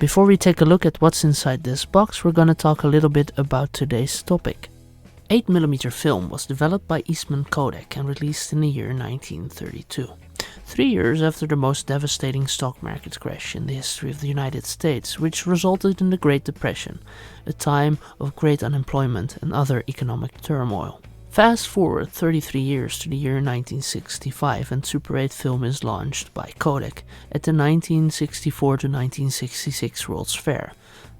Before we take a look at what's inside this box, we're gonna talk a little bit about today's topic. 8mm film was developed by Eastman Kodak and released in the year 1932. 3 years after the most devastating stock market crash in the history of the United States, which resulted in the Great Depression, a time of great unemployment and other economic turmoil. Fast forward 33 years to the year 1965 and Super 8 film is launched by Kodak at the 1964 to 1966 World's Fair.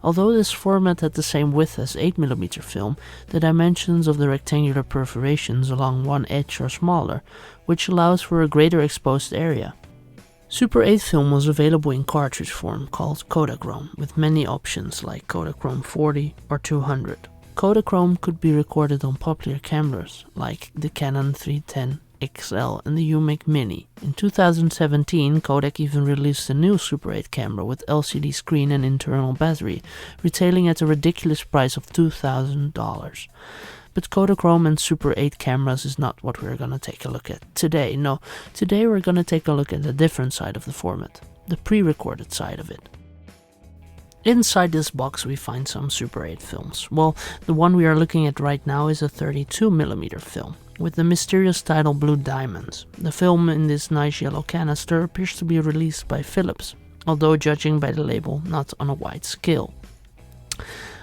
Although this format had the same width as 8mm film, the dimensions of the rectangular perforations along one edge are smaller, which allows for a greater exposed area. Super 8 film was available in cartridge form called Kodachrome, with many options like Kodachrome 40 or 200. Kodachrome could be recorded on popular cameras like the Canon 310 XL and the Umic Mini. In 2017, Kodak even released a new Super 8 camera with LCD screen and internal battery, retailing at a ridiculous price of $2,000. But Kodachrome and Super 8 cameras is not what we're gonna take a look at today. No, today we're gonna take a look at a different side of the format, the pre-recorded side of it. Inside this box we find some Super 8 films. Well, the one we are looking at right now is a 32mm film, with the mysterious title Blue Diamonds. The film in this nice yellow canister appears to be released by Philips, although judging by the label, not on a wide scale.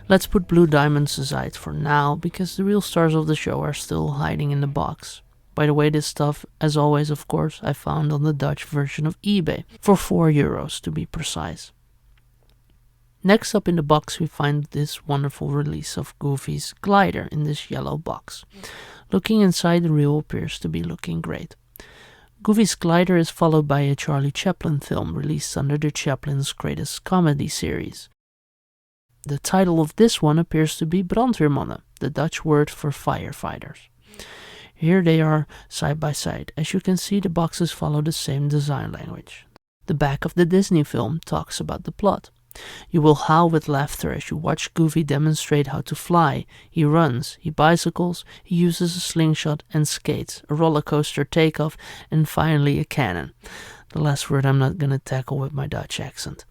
Let's put Blue Diamonds aside for now, because the real stars of the show are still hiding in the box. By the way, this stuff, as always of course, I found on the Dutch version of eBay, for €4 to be precise. Next up in the box we find this wonderful release of Goofy's Glider in this yellow box. Looking inside, the reel appears to be looking great. Goofy's Glider is followed by a Charlie Chaplin film released under the Chaplin's Greatest Comedy series. The title of this one appears to be Brandweermannen, the Dutch word for firefighters. Here they are side by side. As you can see, the boxes follow the same design language. The back of the Disney film talks about the plot. You will howl with laughter as you watch Goofy demonstrate how to fly. He runs, he bicycles, he uses a slingshot and skates, a roller coaster takeoff, and finally a cannon. The last word I'm not gonna tackle with my Dutch accent.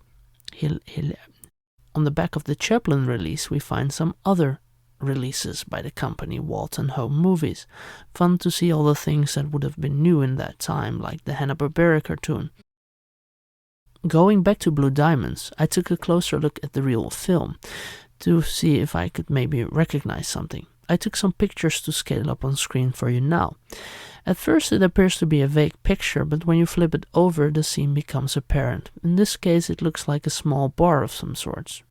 On the back of the Chaplin release we find some other releases by the company Walton Home Movies. Fun to see all the things that would have been new in that time, like the Hanna-Barbera cartoon. Going back to Blue Diamonds, I took a closer look at the reel of film to see if I could maybe recognize something. I took some pictures to scale up on screen for you now. At first it appears to be a vague picture, but when you flip it over the scene becomes apparent. In this case it looks like a small bar of some sorts.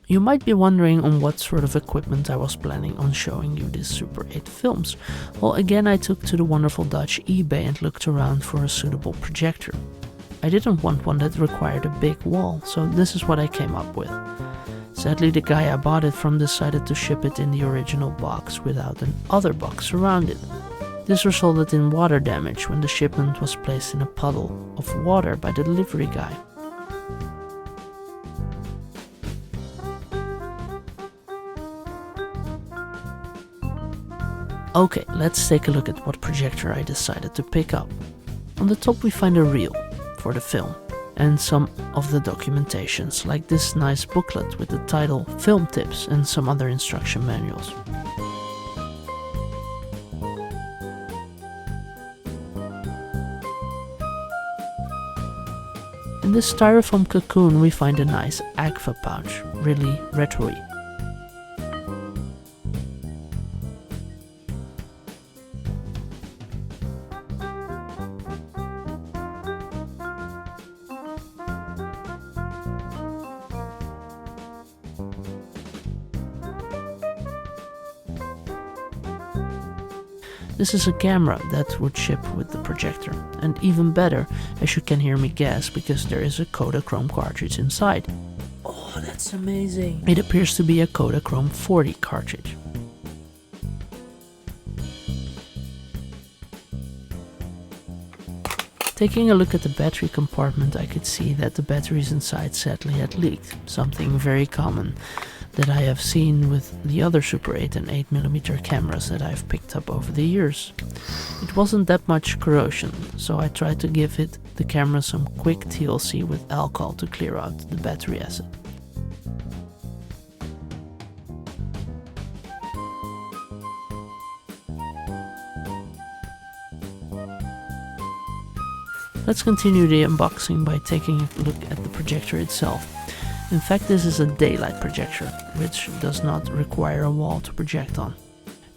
You might be wondering on what sort of equipment I was planning on showing you these Super 8 films. Well, again I took to the wonderful Dutch eBay and looked around for a suitable projector. I didn't want one that required a big wall, so this is what I came up with. Sadly, the guy I bought it from decided to ship it in the original box without an other box around it. This resulted in water damage when the shipment was placed in a puddle of water by the delivery guy. Okay, let's take a look at what projector I decided to pick up. On the top we find a reel for the film and some of the documentations, like this nice booklet with the title Film Tips and some other instruction manuals. In this styrofoam cocoon we find a nice Agfa pouch, really retro-y. This is a camera that would ship with the projector, and even better, as you can hear me gasp, because there is a Kodachrome cartridge inside. Oh, that's amazing! It appears to be a Kodachrome 40 cartridge. Taking a look at the battery compartment, I could see that the batteries inside sadly had leaked, something very common. that I have seen with the other Super 8 and 8mm cameras that I've picked up over the years. It wasn't that much corrosion, so I tried to give the camera some quick TLC with alcohol to clear out the battery acid. Let's continue the unboxing by taking a look at the projector itself. In fact, this is a daylight projector, which does not require a wall to project on.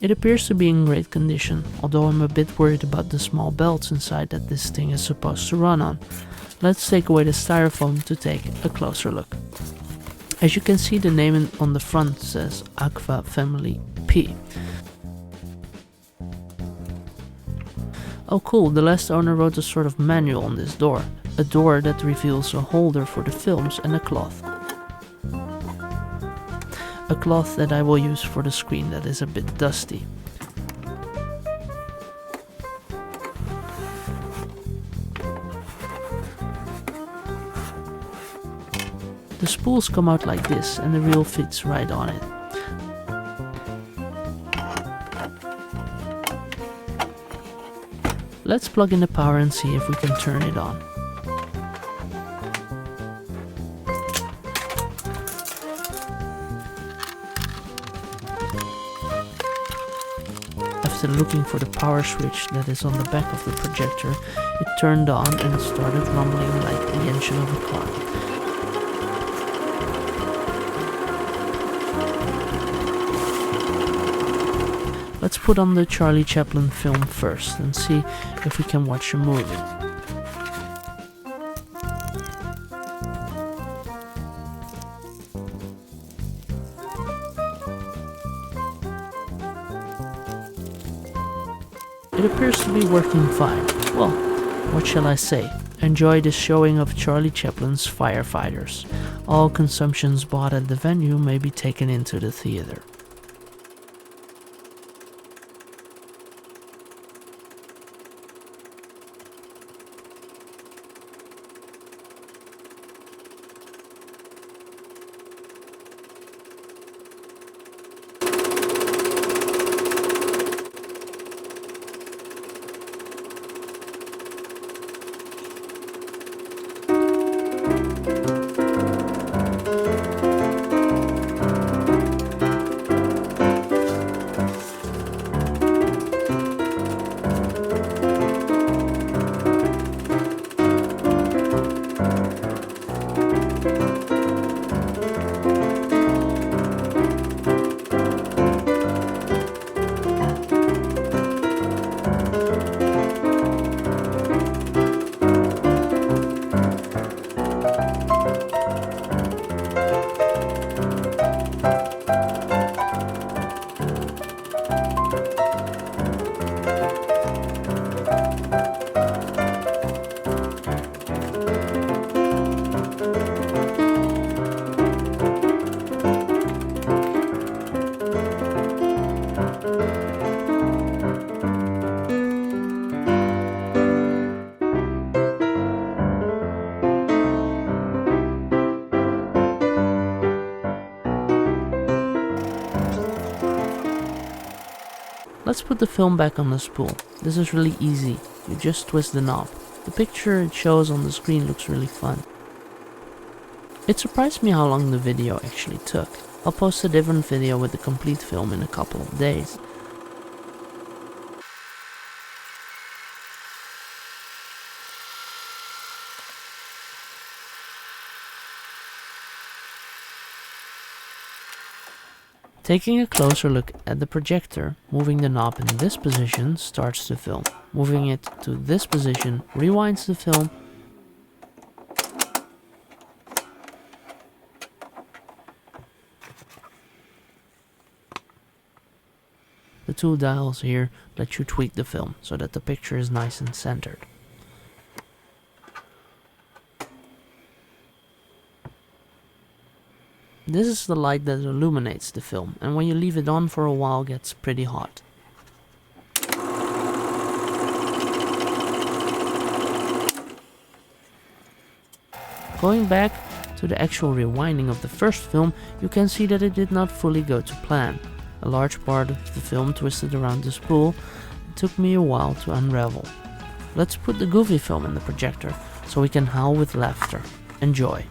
It appears to be in great condition, although I'm a bit worried about the small belts inside that this thing is supposed to run on. Let's take away the styrofoam to take a closer look. As you can see, the name on the front says Aqua Family P. Oh cool, the last owner wrote a sort of manual on this door. A door that reveals a holder for the films and a cloth. A cloth that I will use for the screen that is a bit dusty. The spools come out like this and the reel fits right on it. Let's plug in the power and see if we can turn it on. After looking for the power switch that is on the back of the projector, it turned on and started rumbling like the engine of a car. Let's put on the Charlie Chaplin film first and see if we can watch a movie. It appears to be working fine. Well, what shall I say? Enjoy this showing of Charlie Chaplin's Firefighters. All consumptions bought at the venue may be taken into the theater. Let's put the film back on the spool. This is really easy. You just twist the knob. The picture it shows on the screen looks really fun. It surprised me how long the video actually took. I'll post a different video with the complete film in a couple of days. Taking a closer look at the projector, moving the knob in this position starts the film. Moving it to this position rewinds the film. The two dials here let you tweak the film so that the picture is nice and centered. This is the light that illuminates the film, and when you leave it on for a while it gets pretty hot. Going back, to the actual rewinding of the first film, you can see that it did not fully go to plan. A large part of the film twisted around the spool and took me a while to unravel. Let's put the Goofy film in the projector so we can howl with laughter. Enjoy.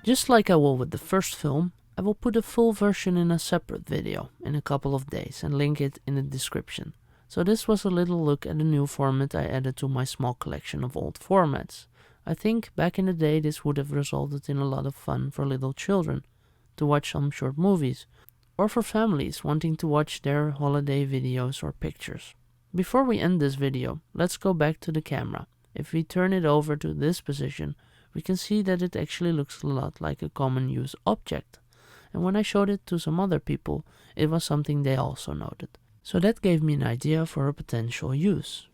Just like I will with the first film, I will put a full version in a separate video in a couple of days and link it in the description. So this was a little look at the new format I added to my small collection of old formats. I think back in the day this would have resulted in a lot of fun for little children to watch some short movies, or for families wanting to watch their holiday videos or pictures. Before we end this video, let's go back to the camera. If we turn it over to this position, we can see that it actually looks a lot like a common use object. And when I showed it to some other people, it was something they also noted. So that gave me an idea for a potential use.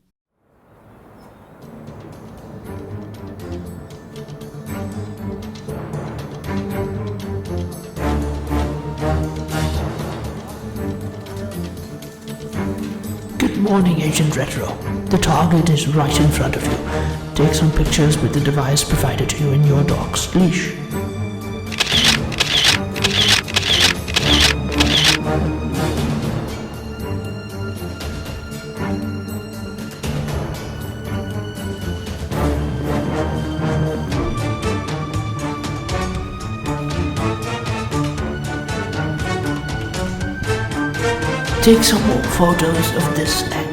Good morning, Agent Retro. The target is right in front of you. Take some pictures with the device provided to you in your dog's leash. Take some more photos of this angle.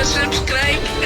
subscribe.